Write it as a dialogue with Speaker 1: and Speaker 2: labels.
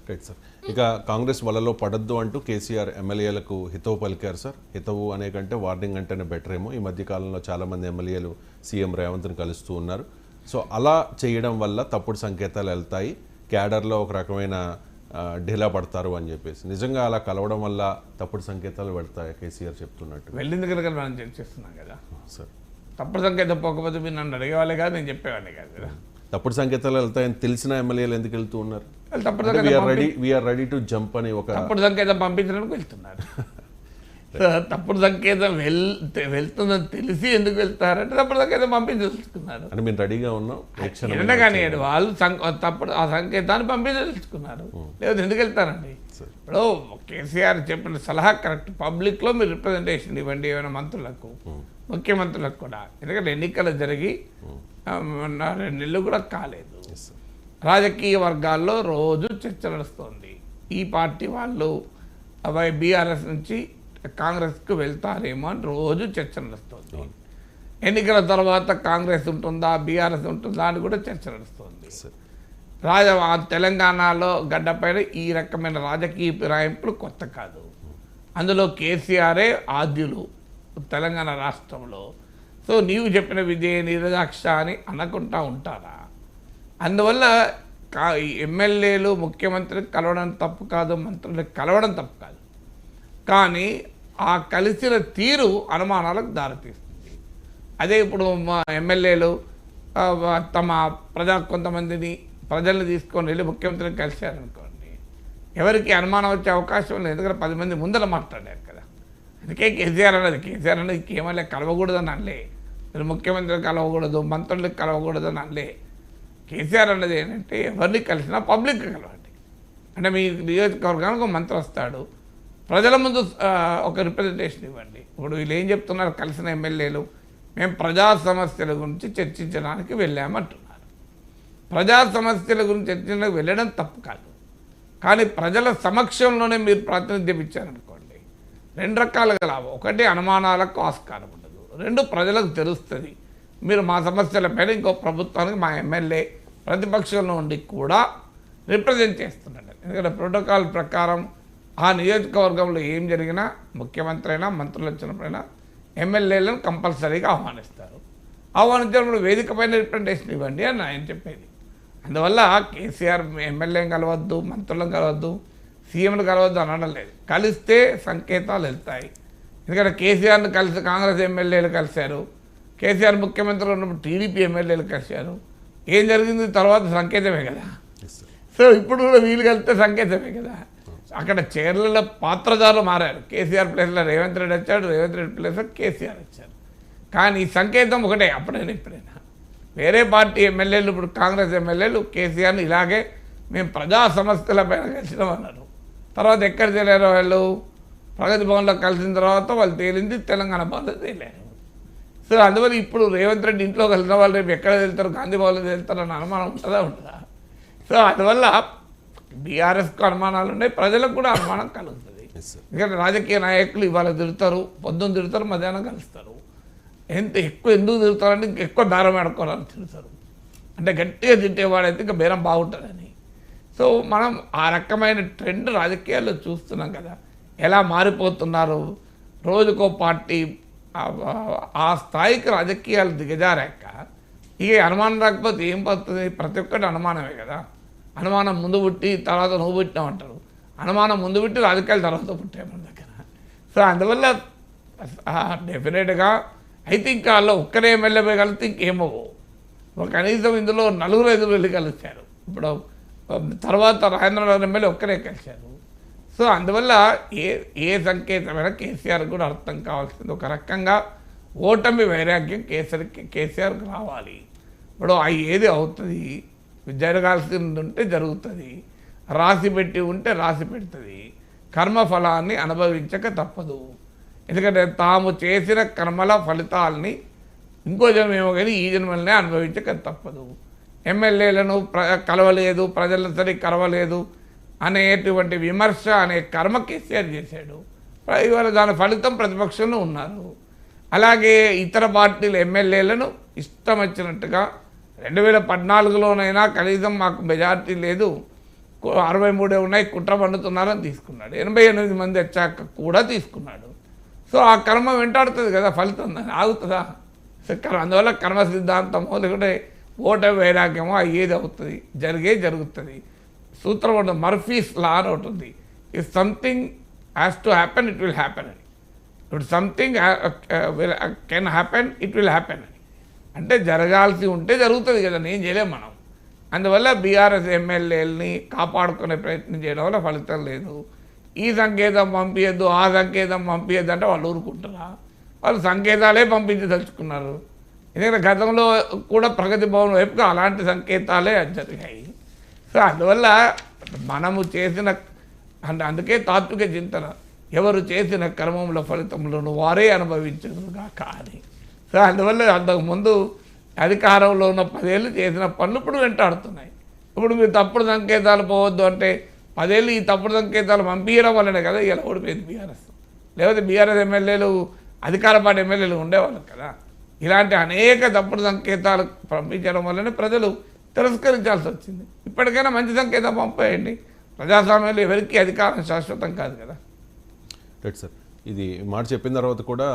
Speaker 1: Right sir. ఇక కాంగ్రెస్ వలలో పడద్దు అంటూ కేసీఆర్ ఎమ్మెల్యేలకు హితవు పలికారు సార్. హితవు అనే కంటే వార్నింగ్ అంటేనే బెటర్ ఏమో. ఈ మధ్య కాలంలో చాలామంది ఎమ్మెల్యేలు సీఎం రేవంత్ని కలుస్తూ ఉన్నారు. సో అలా చేయడం వల్ల తప్పుడు సంకేతాలు వెళ్తాయి, క్యాడర్లో ఒక రకమైన ఢీలా పడతారు అని చెప్పేసి. నిజంగా అలా కలవడం వల్ల తప్పుడు సంకేతాలు వెళ్తాయి కేసీఆర్ చెప్తున్నట్టు.
Speaker 2: వెళ్ళింది కనుక మనం చర్చిస్తున్నాం కదా
Speaker 1: సార్.
Speaker 2: తప్పుడు సంకేతం పోకపోతే మీరు నన్ను అడిగేవాళ్ళే కాదు, నేను చెప్పేవాడిని కాదు కదా.
Speaker 1: తప్పుడు సంకేతాలు వెళ్తాయని తెలిసిన ఎమ్మెల్యేలు ఎందుకు వెళ్తూ ఉన్నారు?
Speaker 2: తప్పుడు
Speaker 1: రెడీ టు జంప్ అని ఒక
Speaker 2: తప్పుడు సంకేతం పంపించడానికి వెళ్తున్నారు. తప్పుడు సంకేతం వెళ్తుందని తెలిసి ఎందుకు వెళ్తారంటే తప్పుడు సంకేతం పంపించదలుచుకున్నారు
Speaker 1: అని మేము రెడీగా ఉన్నాం.
Speaker 2: కానీ వాళ్ళు తప్పుడు ఆ సంకేతాన్ని పంపించదలుచుకున్నారు. లేదా ఎందుకు వెళ్తారండి? ఇప్పుడు కేసీఆర్ చెప్పిన సలహా కరెక్ట్. పబ్లిక్లో మీరు రిప్రజెంటేషన్ ఇవ్వండి ఏమైనా మంత్రులకు, ముఖ్యమంత్రులకు కూడా. ఎందుకంటే ఎన్నికలు జరిగి 2 నెలలు కూడా కాలేదు. రాజకీయ వర్గాల్లో రోజు చర్చ నడుస్తుంది. ఈ పార్టీ వాళ్ళు బీఆర్ఎస్ నుంచి కాంగ్రెస్కు వెళ్తారేమో అని రోజు చర్చ నడుస్తుంది. ఎన్నికల తర్వాత కాంగ్రెస్ ఉంటుందా బీఆర్ఎస్ ఉంటుందా అని కూడా చర్చ నడుస్తుంది. తెలంగాణలో గడ్డపైన ఈ రకమైన రాజకీయ ఫిరాయింపులు కొత్త కాదు. అందులో కేసీఆరే ఆద్యులు తెలంగాణ రాష్ట్రంలో. సో నీవు చెప్పిన విజయ నిరదాక్ష అని అనకుండా ఉంటారా? అందువల్ల ఎమ్మెల్యేలు ముఖ్యమంత్రికి కలవడం తప్పు కాదు, మంత్రులకు కలవడం తప్పు కాదు. కానీ ఆ కలిసిన తీరు అనుమానాలకు దారితీస్తుంది. అదే ఇప్పుడు మా ఎమ్మెల్యేలు తమ కొంతమందిని ప్రజల్ని తీసుకొని వెళ్ళి ముఖ్యమంత్రిని కలిశారనుకోండి, ఎవరికి అనుమానం వచ్చే అవకాశం లేదు. ఎందుకంటే 10 మంది ముందర మాట్లాడారు కదా. అందుకే కేసీఆర్ అనేది కేవలం కలవకూడదని అనలే, మీరు ముఖ్యమంత్రిని కలవకూడదు, మంత్రులకు కలవకూడదని అనలే. కేసీఆర్ అన్నది ఏంటంటే ఎవరిని కలిసినా పబ్లిక్ కలవండి. అంటే మీ నియోజకవర్గానికి ఒక మంత్రి వస్తాడు, ప్రజల ముందు ఒక రిప్రజెంటేషన్ ఇవ్వండి. ఇప్పుడు వీళ్ళు ఏం చెప్తున్నారు? కలిసిన ఎమ్మెల్యేలు మేము ప్రజా సమస్యల గురించి చర్చించడానికి వెళ్ళామంటున్నారు. ప్రజా సమస్యల గురించి చర్చించడానికి వెళ్ళడం తప్పు కాదు, కానీ ప్రజల సమక్షంలోనే మీరు ప్రాతినిధ్యం ఇచ్చారనుకోండి 2 రకాలుగా లాభం. ఒకటి, అనుమానాలకు ఆస్కారం ఉండదు. 2, ప్రజలకు తెలుస్తుంది మీరు మా సమస్యలపైన ఇంకో ప్రభుత్వానికి మా ఎమ్మెల్యే ప్రతిపక్షంలో ఉండి కూడా రిప్రజెంట్ చేస్తున్నాడు. ఎందుకంటే ప్రోటోకాల్ ప్రకారం ఆ నియోజకవర్గంలో ఏం జరిగినా ముఖ్యమంత్రి అయినా మంత్రులు వచ్చినప్పుడైనా ఎమ్మెల్యేలను కంపల్సరీగా ఆహ్వానిస్తారు. ఆహ్వానించినప్పుడు వేదిక పైన రిప్రజెంటేషన్ ఇవ్వండి అని ఆయన చెప్పేది. అందువల్ల కేసీఆర్ ఎమ్మెల్యేని కలవద్దు, మంత్రులను కలవద్దు, సీఎంను కలవద్దు అనడం లేదు. కలిస్తే సంకేతాలు వెళ్తాయి. ఎందుకంటే కేసీఆర్ని కలిసి కాంగ్రెస్ ఎమ్మెల్యేలు కలిశారు, కేసీఆర్ ముఖ్యమంత్రి ఉన్నప్పుడు టీడీపీ ఎమ్మెల్యేలు కలిశారు. ఏం జరిగింది తర్వాత సంకేతమే కదా. సో ఇప్పుడు కూడా వీళ్ళు కలిస్తే సంకేతమే కదా. అక్కడ చైర్ల పాత్రదారులు మారారు. కేసీఆర్ ప్లేస్లో రేవంత్ రెడ్డి వచ్చాడు, రేవంత్ రెడ్డి ప్లేస్లో కేసీఆర్ వచ్చారు. కానీ ఈ సంకేతం ఒకటే, అప్పుడైనా ఇప్పుడైనా. వేరే పార్టీ ఎమ్మెల్యేలు, ఇప్పుడు కాంగ్రెస్ ఎమ్మెల్యేలు కేసీఆర్ని ఇలాగే మేము ప్రజా సమస్యలపైన కలిసినామన్నారు. తర్వాత ఎక్కడ తేలారు వాళ్ళు? ప్రగతి భవన్లో కలిసిన తర్వాత వాళ్ళు తేలింది తెలంగాణ భవన్లో తేలారు. సో అందువల్ల ఇప్పుడు రేవంత్ రెడ్డి ఇంట్లో కలిసిన వాళ్ళు రేపు ఎక్కడ వెళ్తారు, గాంధీ భవన్లో వెళ్తారు అన్న అనుమానం ఉంటుందా? సో అందువల్ల బీఆర్ఎస్కు అనుమానాలు ఉన్నాయి, ప్రజలకు కూడా అనుమానం కలుగుతుంది. ఎందుకంటే రాజకీయ నాయకులు ఇవాళ తిరుగుతారు, పొద్దున్న తిరుగుతారు, మధ్యాహ్నం కలుస్తారు. ఎందుకు తిరుగుతారంటే ఎక్కువ బేరం ఆడుకోవాలని తిరుగుతారు. అంటే గట్టిగా తిట్టేవాడైతే ఇంకా బేరం బాగుంటుందని. సో మనం ఆ రకమైన ట్రెండ్ రాజకీయాల్లో చూస్తున్నాం కదా, ఎలా మారిపోతున్నారు. రోజుకో పార్టీ ఆ స్థాయికి రాజకీయాలు దిగజారాక ఇక అనుమానం రాకపోతే ఏం పడుతుంది? ప్రతి ఒక్కటి అనుమానమే కదా. అనుమానం ముందు పుట్టి తర్వాత నువ్వు పుట్టినామంటారు, అనుమానం ముందు పుట్టి రాజకీయాలు తర్వాత పుట్టాయి మన దగ్గర. సో అందువల్ల డెఫినెట్గా అయితే ఇంకా వాళ్ళు ఒక్కరే ఎమ్మెల్యే కలిస్తే ఇంకేమో కనీసం ఇందులో 4-5 వెళ్ళి కలిశారు. ఇప్పుడు తర్వాత రాజేంద్రనగర్ ఎమ్మెల్యే ఒక్కరే కలిశారు. సో అందువల్ల ఏ సంకేతమైనా కేసీఆర్ కూడా అర్థం కావాల్సింది. ఒక రకంగా ఓటమి వైరాగ్యం కేసీఆర్కి రావాలి. ఇప్పుడు ఏది అవుతుంది, జరగాల్సింది ఉంటే జరుగుతుంది, రాసి పెట్టి ఉంటే రాసి పెడుతుంది. కర్మఫలాన్ని అనుభవించక తప్పదు. ఎందుకంటే తాము చేసిన కర్మల ఫలితాలని ఇంకో జన్మేమో కానీ ఈ జన్మలనే అనుభవించక తప్పదు. ఎమ్మెల్యేలను కలవలేదు, ప్రజలను సరి కలవలేదు అనేటువంటి విమర్శ అనే కర్మ కేసీఆర్ చేశాడు. ఇవాళ దాని ఫలితం ప్రతిపక్షంలో ఉన్నారు. అలాగే ఇతర పార్టీల ఎమ్మెల్యేలను ఇష్టం వచ్చినట్టుగా 2014లోనైనా కనీసం మాకు మెజార్టీ లేదు, 63 ఉన్నాయి కుట్ర పండుతున్నారని తీసుకున్నాడు. 88 మంది వచ్చాక కూడా తీసుకున్నాడు. సో ఆ కర్మ వెంటాడుతుంది కదా, ఫలితం ఆగుతుందా? అందువల్ల కర్మ సిద్ధాంతమో లేకుంటే ఓట వైరాగ్యమో అయ్యేది అవుతుంది, జరుగుతుంది. సూత్రం ఉంటుంది, మర్ఫీస్ లా అని ఉంటుంది. If something has to happen it will happen అని. ఇప్పుడు something can happen it will happen అని అంటే జరగాల్సి ఉంటే జరుగుతుంది కదా, నేను చేయలేం మనం. అందువల్ల బీఆర్ఎస్ ఎమ్మెల్యేలని కాపాడుకునే ప్రయత్నం చేయడం వల్ల ఫలితం లేదు. ఈ సంకేతం పంపించద్దు, ఆ సంకేతం పంపించద్దు అంటే వాళ్ళు ఊరుకుంటారా? వాళ్ళు సంకేతాలే పంపించదలుచుకున్నారు. ఎందుకంటే గతంలో కూడా ప్రగతి భవన్ వైపుగా అలాంటి సంకేతాలే జరిగాయి. సో అందువల్ల మనము చేసిన అందుకే తాత్విక చింతన, ఎవరు చేసిన కర్మముల ఫలితములను వారే అనుభవించదుగా కానీ. సో అందువల్ల అంతకుముందు అధికారంలో ఉన్న 10 ఏళ్ళు చేసిన పనులు ఇప్పుడు వెంటాడుతున్నాయి. ఇప్పుడు మీరు తప్పుడు సంకేతాలు పోవద్దు అంటే 10 ఏళ్ళు ఈ తప్పుడు సంకేతాలు పంపించడం వల్లనే కదా ఇలా ఓడిపోయింది బీఆర్ఎస్. లేకపోతే బీఆర్ఎస్ ఎమ్మెల్యేలు అధికార పార్టీ ఎమ్మెల్యేలు ఉండేవాళ్ళు కదా. ఇలాంటి అనేక తప్పుడు సంకేతాలు పంపించడం వల్లనే ప్రజలు తిరస్కరించాల్సి వచ్చింది. ఇప్పటికైనా మంచి సంకేతం పంపేయండి. ప్రజాస్వామ్యంలో ఎవరికి అధికారం శాశ్వతం కాదు కదా.
Speaker 1: రైట్ సార్, ఇది మాట చెప్పిన తర్వాత కూడా